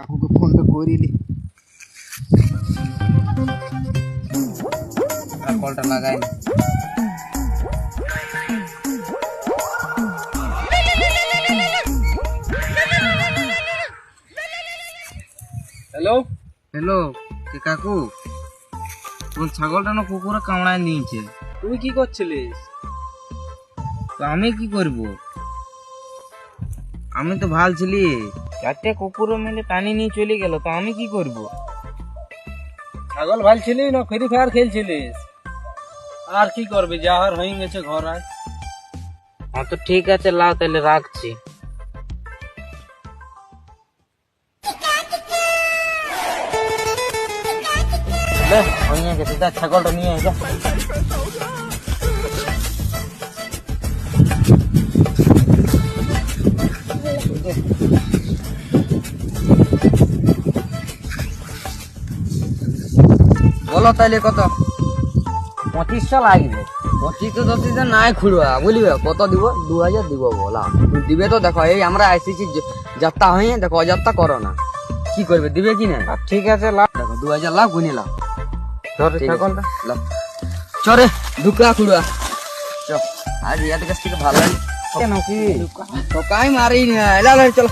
কাকুকে ফোনটা করিলি, কলটা লাগাই। হ্যালো হ্যালো, কে কাকু? তোর ছাগলটা না কুকুরে কামড়ায় নিয়েছে। তুই কি করছিলিস? তো আমি কি করব? আমি তো ভালছিলি, চারটে কুকুরে মিলে টানি নিয়ে চলে গেল, তো আমি কি করব? ছাগল ভালছিলিস না ফ্রি ফায়ার খেলছিলিস? আর কি করবি, যা হওয়ার হয়ে গেছে, ঘর আয়। হ্যাঁ তো ঠিক আছে, লাও তাহলে রাখছি। হয়ে গেছে, যা ছাগলটা নিয়ে আয়, যা। বলো তাইলে কত? 2500 লাগবে। 25 নাই খুড়বা, বুঝলিবে কত দিব? 2000 দিব বলা। দিবে তো? দেখো এই আমরা এসেছি যাত্রা হয়ে, দেখো অযাত্রা করো না, কি করবে, দিবে কি না? ঠিক আছে, লাভ। দেখো 2000 লাভ, গুনে লাভ। ধর ঠিক আছে, ছাগলটা। লাভ। চরে ঢুকা খুড়বা, চ। আজ ইয়াদের কাছ থেকে ভালো কেন কি? ঠকাই মারি না, চলো।